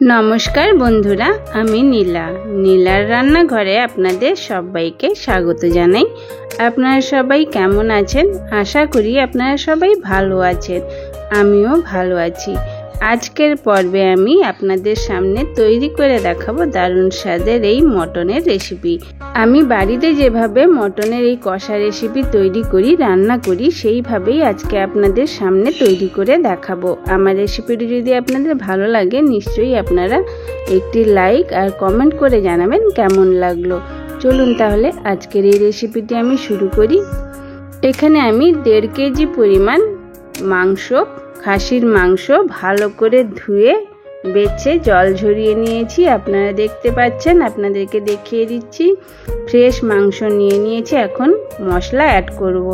নমস্কার বন্ধুরা, আমি নীলার রান্নাঘরে আপনাদের সবাইকে স্বাগত জানাই। আপনারা সবাই কেমন আছেন? আশা করি আপনারা সবাই ভালো আছেন। আমিও ভালো আছি। আজকের পর্বে আমি আপনাদের সামনে তৈরি করে দেখাবো দারুণ স্বাদের এই মটনের রেসিপি। আমি বাড়িতে যেভাবে মটনের এই কষা রেসিপি তৈরি করি, রান্না করি, সেইভাবেই আজকে আপনাদের সামনে তৈরি করে দেখাবো। আমার রেসিপিটি যদি আপনাদের ভালো লাগে, নিশ্চয়ই আপনারা একটি লাইক আর কমেন্ট করে জানাবেন কেমন লাগলো। চলুন তাহলে আজকের এই রেসিপিটি আমি শুরু করি। এখানে আমি 1.5 কেজি পরিমাণ মাংস, খাসির মাংস ভালো করে ধুয়ে বেছে জল ঝরিয়ে নিয়েছি। আপনারা দেখতে পাচ্ছেন, আপনাদেরকে দেখিয়ে দিচ্ছি। ফ্রেশ মাংস নিয়েছি। এখন মশলা অ্যাড করব।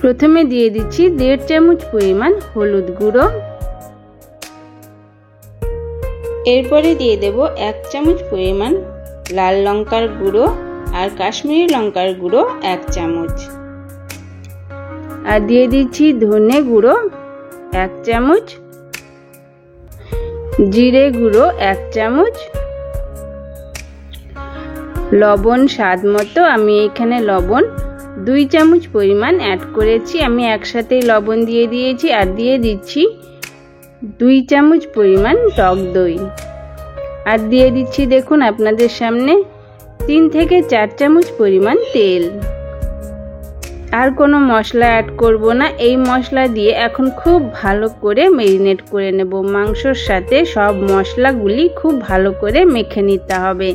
প্রথমে দিয়ে দিচ্ছি 1.5 চামচ পরিমাণ হলুদ গুঁড়ো। এরপরে দিয়ে দেব 1 চামচ পরিমাণ লাল লঙ্কার গুঁড়ো আর কাশ্মীরি লঙ্কার গুঁড়ো 1 চামচ। আর দিয়ে দিচ্ছি ধনে গুঁড়ো 1 চামচ, জিরে গুঁড়ো 1 চামচ, লবণ স্বাদ মতো। আমি এখানে লবণ 2 চামচ পরিমাণ অ্যাড করেছি। আমি একসাথেই লবণ দিয়ে দিয়েছি। আর দিয়ে দিচ্ছি 2 চামচ পরিমাণ টক দই। আর দিয়ে দিচ্ছি, দেখুন আপনাদের সামনে, 3 থেকে 4 চামচ পরিমাণ তেল। আর কোনো মশলা অ্যাড করব না। এই মশলা দিয়ে এখন খুব ভালো করে ম্যারিনেট করে নেব। মাংসর সাথে সব মশলাগুলি খুব ভালো করে মেখে নিতে হবে।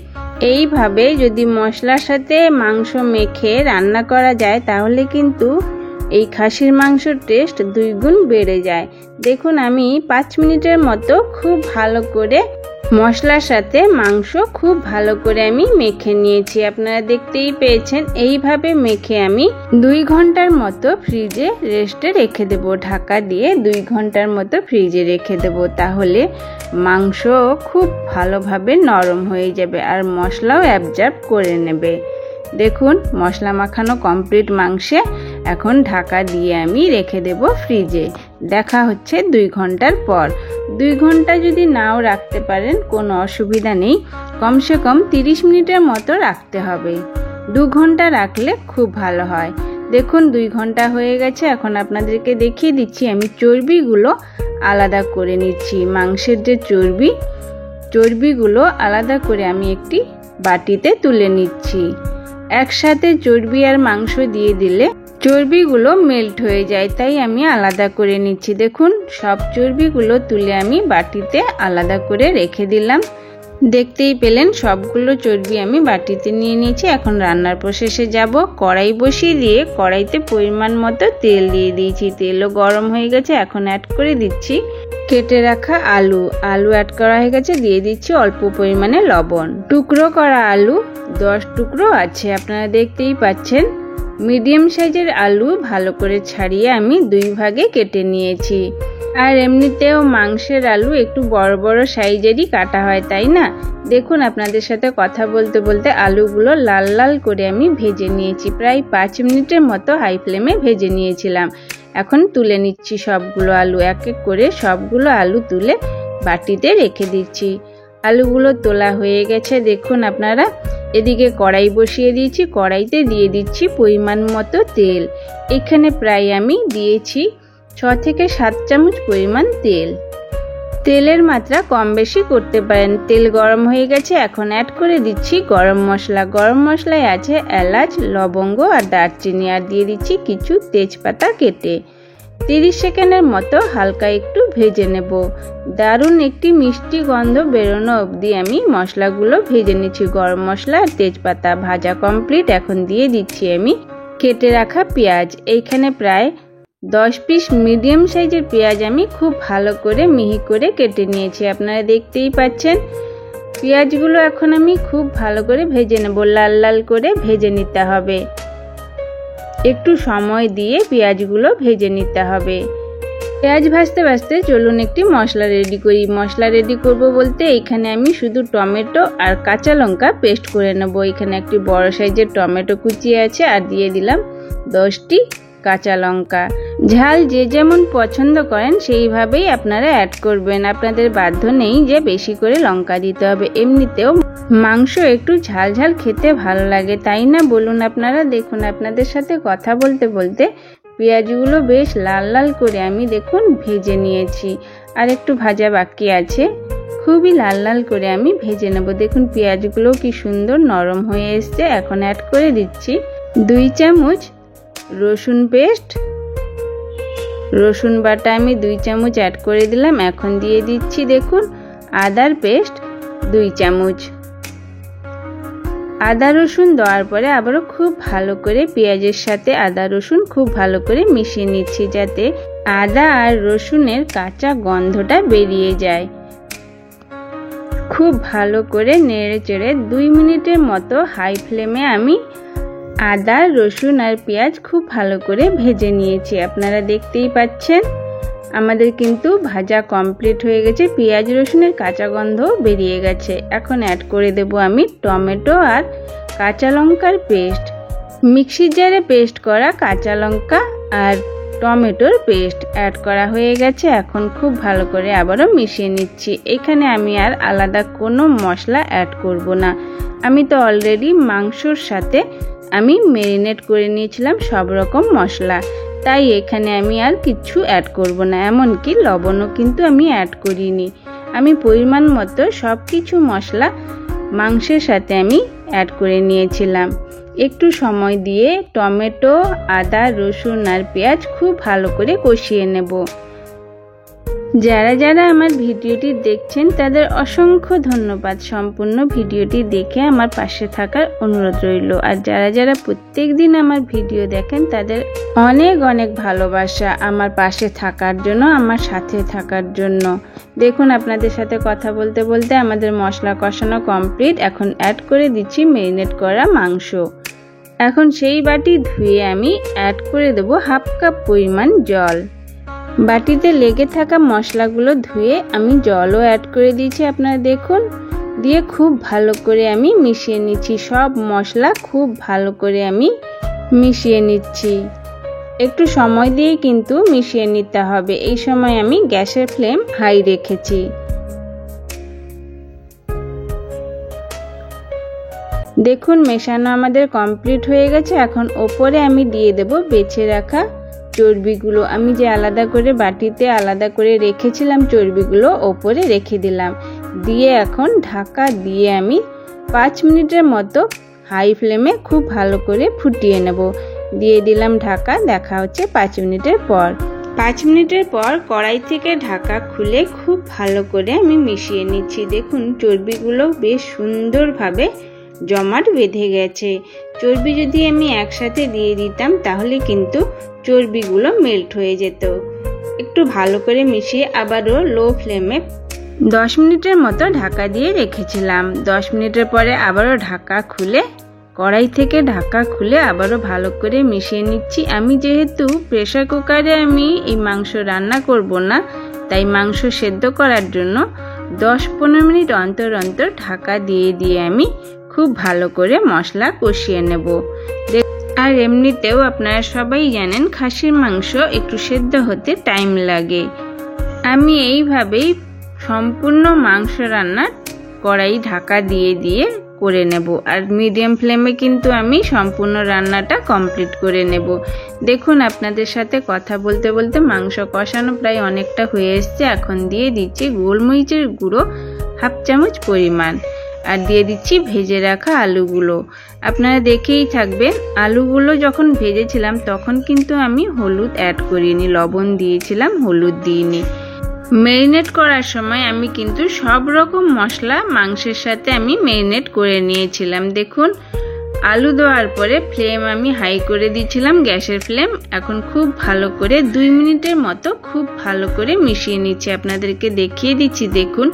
এইভাবে যদি মশলার সাথে মাংস মেখে রান্না করা যায়, তাহলে কিন্তু এই খাসির মাংসর টেস্ট 2 গুণ বেড়ে যায়। দেখুন, আমি 5 মিনিটের মতো খুব ভালো করে মশলার সাথে মাংস খুব ভালো করে আমি মেখে নিয়েছি। আপনারা দেখতেই পেয়েছেন। এইভাবে মেখে আমি 2 ঘন্টার মতো ফ্রিজে রেস্টে রেখে দেব। ঢাকা দিয়ে 2 ঘন্টার মতো ফ্রিজে রেখে দেব। তাহলে মাংস খুব ভালোভাবে নরম হয়ে যাবে আর মশলাও অ্যাবজর্ব করে নেবে। দেখুন, মশলা মাখানো কমপ্লিট মাংসে এখন ঢাকা দিয়ে আমি রেখে দেব ফ্রিজে। দেখা হচ্ছে 2 ঘন্টার পর। 2 ঘন্টা যদি নাও রাখতে পারেন, কোনো অসুবিধা নেই। কমসে কম 30 মিনিটের মতো রাখতে হবে। 2 ঘন্টা রাখলে খুব ভালো হয়। দেখুন, 2 ঘন্টা হয়ে গেছে। এখন আপনাদেরকে দেখিয়ে দিচ্ছি আমি চর্বিগুলো আলাদা করে নিচ্ছি। মাংসের যে চর্বিগুলো আলাদা করে আমি একটি বাটিতে তুলে নিচ্ছি। একসাথে চর্বি আর মাংস দিয়ে দিলে চর্বিগুলো মেল্ট হয়ে যায়, তাই আমি আলাদা করে নিচ্ছি। দেখুন, সব চর্বিগুলো তুলে আমি বাটিতে আলাদা করে রেখে দিলাম। দেখতেই পেলেন, সবগুলো চর্বি আমি বাটিতে নিয়ে নিয়েছি। এখন রান্নার প্রসেসে যাব। কড়াই বসিয়ে দিয়ে কড়াইতে পরিমাণ মতো তেল দিয়ে দিয়েছি। তেলও গরম হয়ে গেছে। এখন অ্যাড করে দিচ্ছি কেটে রাখা আলু অ্যাড করা হয়ে গেছে। দিয়ে দিচ্ছি অল্প পরিমাণে লবণ। টুকরো করা আলু 10 টুকরো আছে, আপনারা দেখতেই পাচ্ছেন। মিডিয়াম সাইজের আলু ভালো করে ছাড়িয়ে আমি 2 ভাগে কেটে নিয়েছি। আর এমনিতেও মাংসের আলু একটু বড় বড় সাইজেরই কাটা হয়, তাই না? দেখুন, আপনাদের সাথে কথা বলতে বলতে আলুগুলো লাল লাল করে আমি ভেজে নিয়েছি। প্রায় 5 মিনিটের মতো হাই ফ্লেমে ভেজে নিয়েছিলাম। এখন তুলে নিচ্ছি সবগুলো আলু। এক এক করে সবগুলো আলু তুলে বাটিতে রেখে দিচ্ছি। আলুগুলো তোলা হয়ে গেছে। দেখুন আপনারা, এদিকে কড়াই বসিয়ে দিয়েছি। কড়াইতে দিয়ে দিচ্ছি পরিমাণ মতো তেল। এখানে প্রায় আমি দিয়েছি 6 থেকে 7 চামচ পরিমাণ তেল। তেলের মাত্রা কম বেশি করতে পারেন। তেল গরম হয়ে গেছে। এখন অ্যাড করে দিচ্ছি গরম মশলা। গরম মশলায় আছে এলাচ, লবঙ্গ আর দারচিনি। আর দিয়ে দিচ্ছি কিছু তেজপাতা কেটে। 30 সেকেন্ডের মতো হালকা একটু ভেজে নেব। দারুণ একটি মিষ্টি গন্ধ বেরোনো অবধি আমি মশলাগুলো ভেজে নিচ্ছি। গরম মশলা আর তেজপাতা ভাজা কমপ্লিট। এখন দিয়ে দিচ্ছি আমি কেটে রাখা পেঁয়াজ। এইখানে প্রায় 10 পিস মিডিয়াম সাইজের পেঁয়াজ আমি খুব ভালো করে মিহি করে কেটে নিয়েছি। আপনারা দেখতেই পাচ্ছেন। পেঁয়াজগুলো এখন আমি খুব ভালো করে ভেজে নেব। লাল লাল করে ভেজে নিতে হবে। একটু সময় দিয়ে পেঁয়াজগুলো ভেজে নিতে হবে। পেঁয়াজ ভাজতে ভাজতে চলুন একটি মশলা রেডি করি। মশলা রেডি করব বলতে এখানে আমি শুধু টমেটো আর কাঁচা লঙ্কা পেস্ট করে নেব। এখানে একটি বড় সাইজের টমেটো কুচিয়ে আছে। আর দিয়ে দিলাম 10টি কাঁচা লঙ্কা। ঝাল যে যেমন পছন্দ করেন সেইভাবেই আপনারা অ্যাড করবেন, আপনাদের বাধ্য নেই যে বেশি করে লঙ্কা দিতে হবে। এমনিতেও মাংস একটু ঝাল ঝাল খেতে ভালো লাগে, তাই না বলুন আপনারা? দেখুন আপনাদের সাথে কথা বলতে বলতে পেঁয়াজগুলো বেশ লাল লাল করে আমি দেখুন ভেজে নিয়েছি, আর একটু ভাজা বাকি আছে। খুবই লাল লাল করে আমি ভেজে নেব। দেখুন পেঁয়াজগুলো কি সুন্দর নরম হয়ে এসছে। এখন অ্যাড করে দিচ্ছি 2 চামচ রসুন পেস্ট। রসুন বাটা আমি 2 চামচ অ্যাড করে দিলাম। এখন দিয়ে দিচ্ছি দেখুন আদার পেস্ট 2 চামচ। আদা রসুন দেওয়ার পরে আবারও খুব ভালো করে পেঁয়াজের সাথে আদা রসুন খুব ভালো করে মিশিয়ে নিচ্ছি, যাতে আদা আর রসুনের কাঁচা গন্ধটা বেরিয়ে যায়। খুব ভালো করে নেড়ে চেড়ে 2 মিনিটের মতো হাই ফ্লেমে আমি আদা রসুন আর পেঁয়াজ খুব ভালো করে ভেজে নিয়েছি। আপনারা দেখতেই পাচ্ছেন আমাদের কিন্তু ভাজা কমপ্লিট হয়ে গেছে, পেঁয়াজ রসুনের কাঁচা গন্ধ বেরিয়ে গেছে। এখন অ্যাড করে দেব আমি টমেটো আর কাঁচা লঙ্কার পেস্ট। মিক্সির জারে পেস্ট করা কাঁচা লঙ্কা আর টমেটোর পেস্ট অ্যাড করা হয়ে গেছে। এখন খুব ভালো করে আবারও মিশিয়ে নিচ্ছি। এখানে আমি আর আলাদা কোনো মশলা অ্যাড করব না, আমি তো অলরেডি মাংসর সাথে আমি ম্যারিনেট করে নিয়েছিলাম সব রকম মশলা, তাই এখানে আমি আর কিছু অ্যাড করব না। এমনকি লবণও কিন্তু আমি অ্যাড করিনি। আমি পরিমাণ মতো সব কিছু মশলা মাংসের সাথে আমি অ্যাড করে নিয়েছিলাম। একটু সময় দিয়ে টমেটো আদা রসুন আর পেঁয়াজ খুব ভালো করে কষিয়ে নেব। যারা যারা আমার ভিডিওটি দেখছেন তাদের অসংখ্য ধন্যবাদ। সম্পূর্ণ ভিডিওটি দেখে আমার পাশে থাকার অনুরোধ রইল। আর যারা যারা প্রত্যেক দিন আমার ভিডিও দেখেন তাদের অনেক অনেক ভালোবাসা আমার পাশে থাকার জন্য, আমার সাথে থাকার জন্য। দেখুন আপনাদের সাথে কথা বলতে বলতে আমাদের মশলা কষানো কমপ্লিট। এখন অ্যাড করে দিচ্ছি ম্যারিনেট করা মাংস। এখন সেই বাটি ধুয়ে আমি অ্যাড করে দেবো 1/2 কাপ পরিমাণ জল। বাটিতে লেগে থাকা মশলাগুলো ধুয়ে আমি জলও অ্যাড করে দিয়েছি। আপনারা দেখুন, দিয়ে খুব ভালো করে আমি মিশিয়ে নিচ্ছি। সব মশলা খুব ভালো করে আমি মিশিয়ে নিচ্ছি। একটু সময় দিয়ে কিন্তু মিশিয়ে নিতে হবে। এই সময় আমি গ্যাসের ফ্লেম হাই রেখেছি। দেখুন মেশানো আমাদের কমপ্লিট হয়ে গেছে। এখন ওপরে আমি দিয়ে দেব বেছে রাখা চর্বিগুলো। আমি যে আলাদা করে বাটিতে আলাদা করে রেখেছিলাম চর্বিগুলো ওপরে রেখে দিলাম। দিয়ে এখন ঢাকা দিয়ে আমি 5 মিনিটের মতো হাই ফ্লেমে খুব ভালো করে ফুটিয়ে নেব। দিয়ে দিলাম ঢাকা। দেখা হচ্ছে 5 মিনিটের পর। 5 মিনিটের পর কড়াই থেকে ঢাকা খুলে খুব ভালো করে আমি মিশিয়ে নিচ্ছি। দেখুন চর্বিগুলো বেশ সুন্দরভাবে জমাট বেঁধে গেছে। চর্বি যদি আমি একসাথে দিয়ে দিতাম তাহলে কিন্তু চর্বিগুলো মেল্ট হয়ে যেত। একটু ভালো করে মিশিয়ে আবারও লো ফ্লেমে 10 মিনিটের মতো ঢাকা দিয়ে রেখেছিলাম। 10 মিনিটের পরে আবারও ঢাকা খুলে কড়াই থেকে ঢাকা খুলে আবারও ভালো করে মিশিয়ে নিচ্ছি। আমি যেহেতু প্রেসার কুকারে আমি এই মাংস রান্না করব না, তাই মাংস সেদ্ধ করার জন্য 10-15 মিনিট অন্তর অন্তর ঢাকা দিয়ে দিয়ে আমি খুব ভালো করে মশলা কষিয়ে নেব। আর এমনিতেও আপনারা সবাই জানেন খাসির মাংস একটু সেদ্ধ হতে টাইম লাগে। আমি এইভাবেই সম্পূর্ণ মাংস রান্না কড়াই ঢাকা দিয়ে দিয়ে করে নেব। আর মিডিয়াম ফ্লেমে কিন্তু আমি সম্পূর্ণ রান্নাটা কমপ্লিট করে নেব। দেখুন আপনাদের সাথে কথা বলতে বলতে মাংস কষানো প্রায় অনেকটা হয়ে এসছে। এখন দিয়ে দিচ্ছি গোলমরিচের গুঁড়ো 1/2 চামচ পরিমাণ, আর দিয়ে দিচ্ছি ভেজে রাখা আলুগুলো। আপনারা দেখেই থাকবেন আলুগুলো যখন ভেজেছিলাম তখন কিন্তু আমি হলুদ অ্যাড করিনি, লবণ দিয়েছিলাম, হলুদ দিইনি। ম্যারিনেট করার সময় আমি কিন্তু সব রকম মশলা মাংসের সাথে আমি ম্যারিনেট করে নিয়েছিলাম। দেখুন আলু দেওয়ার পরে ফ্লেম আমি হাই করে দিয়েছিলাম, গ্যাসের ফ্লেম। এখন খুব ভালো করে 2 মিনিটের মতো খুব ভালো করে মিশিয়ে নিচ্ছি। আপনাদেরকে দেখিয়ে দিচ্ছি, দেখুন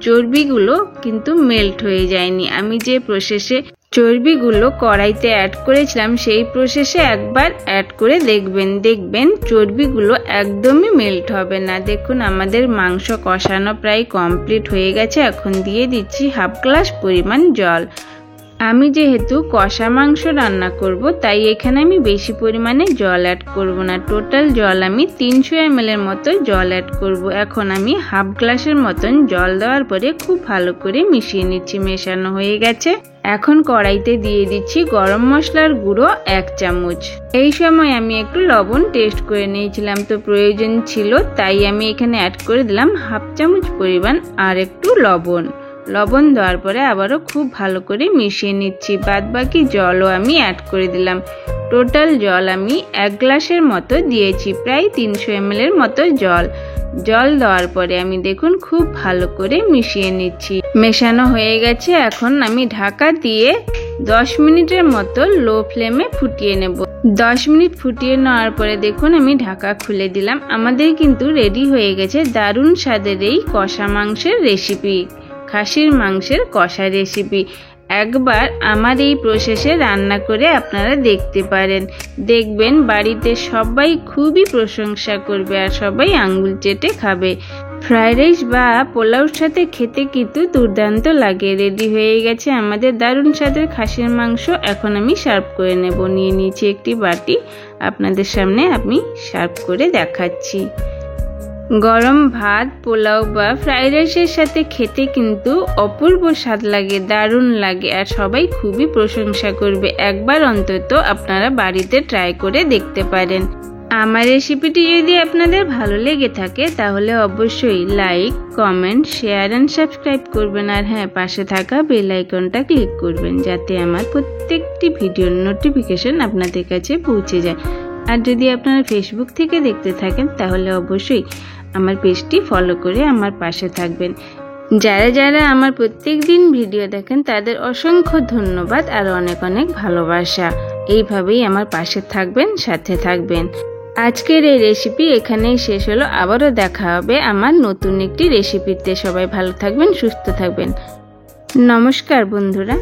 চর্বিগুলো কিন্তু মেল্ট হয়ে যায়নি। আমি যে প্রসেসে চর্বিগুলো কড়াইতে অ্যাড করেছিলাম সেই প্রসেসে একবার অ্যাড করে দেখবেন চর্বিগুলো একদমই মেল্ট হবে না। দেখুন আমাদের মাংস কষানো প্রায় কমপ্লিট হয়ে গেছে। এখন দিয়ে দিচ্ছি 1/2 গ্লাস পরিমাণ জল। আমি যেহেতু কষা মাংস রান্না করব, তাই এখানে আমি বেশি পরিমাণে জল অ্যাড করব না। টোটাল জল আমি 300 ml এর মতো জল অ্যাড করব। এখন আমি হাফ গ্লাসের মতন জল দেওয়ার পরে খুব ভালো করে মিশিয়ে নিচ্ছি। মেশানো হয়ে গেছে। এখন কড়াইতে দিয়ে দিচ্ছি গরম মশলার গুঁড়ো 1 চামচ। এই সময় আমি একটু লবণ টেস্ট করে নিয়েছিলাম, তো প্রয়োজন ছিল, তাই আমি এখানে অ্যাড করে দিলাম হাফ চামচ পরিমাণ আর একটু লবণ। লবণ দেওয়ার পরে আবারও খুব ভালো করে মিশিয়ে নিচ্ছি। বাদ বাকি জলও আমি অ্যাড করে দিলাম। টোটাল জল আমি 1 গ্লাসের মতো দিয়েছি, প্রায় 300 ml এর মতো জল। জল দেওয়ার পরে আমি দেখুন খুব ভালো করে মিশিয়ে নিচ্ছি। মেশানো হয়ে গেছে। এখন আমি ঢাকা দিয়ে 10 মিনিটের মতো লো ফ্লেমে ফুটিয়ে নেব। 10 মিনিট ফুটিয়ে নেওয়ার পরে দেখুন আমি ঢাকা খুলে দিলাম। আমাদের কিন্তু রেডি হয়ে গেছে দারুণ স্বাদের এই কষা মাংসের রেসিপি, খাসির মাংসের কষা রেসিপি। একবার আমার এই প্রসেসে রান্না করে আপনারা দেখতে পারেন, দেখবেন বাড়িতে সবাই খুবই প্রশংসা করবে আর সবাই আঙ্গুল চেটে খাবে। ফ্রাইড রাইস বা পোলাওর সাথে খেতে কিন্তু দুর্দান্ত লাগে। রেডি হয়ে গেছে আমাদের দারুণ স্বাদের খাসির মাংস। এখন আমি সার্ভ করে নেব। নিয়ে নিয়েছি একটি বাটি, আপনাদের সামনে আমি সার্ভ করে দেখাচ্ছি। গরম ভাত, পোলাও বা ফ্রাইড রাইসের সাথে খেতে কিন্তু অপূর্ব স্বাদ লাগে, দারুণ লাগে আর সবাই খুবই প্রশংসা করবে। একবার অন্তত আপনারা বাড়িতে ট্রাই করে দেখতে পারেন। আমার রেসিপিটি যদি আপনাদের ভালো লেগে থাকে তাহলে অবশ্যই like, comment, share and subscribe করবেন। আর হ্যাঁ, পাশে থাকা বেল আইকনটা ক্লিক করবেন যাতে আমার প্রত্যেকটি ভিডিওর নোটিফিকেশন আপনাদের কাছে পৌঁছে যায়। আর যদি আপনারা ফেসবুক থেকে দেখতে থাকেন তাহলে অবশ্যই আমার পেজটি ফলো করে আমার পাশে থাকবেন। যারা যারা আমার প্রত্যেক দিন ভিডিও দেখেন তাদের অসংখ্য ধন্যবাদ আর অনেক অনেক ভালোবাসা। এইভাবেই আমার পাশে থাকবেন, সাথে থাকবেন। আজকের এই রেসিপি এখানেই শেষ হলো। আবারও দেখা হবে আমার নতুন একটি রেসিপিতে। সবাই ভালো থাকবেন, সুস্থ থাকবেন। নমস্কার বন্ধুরা।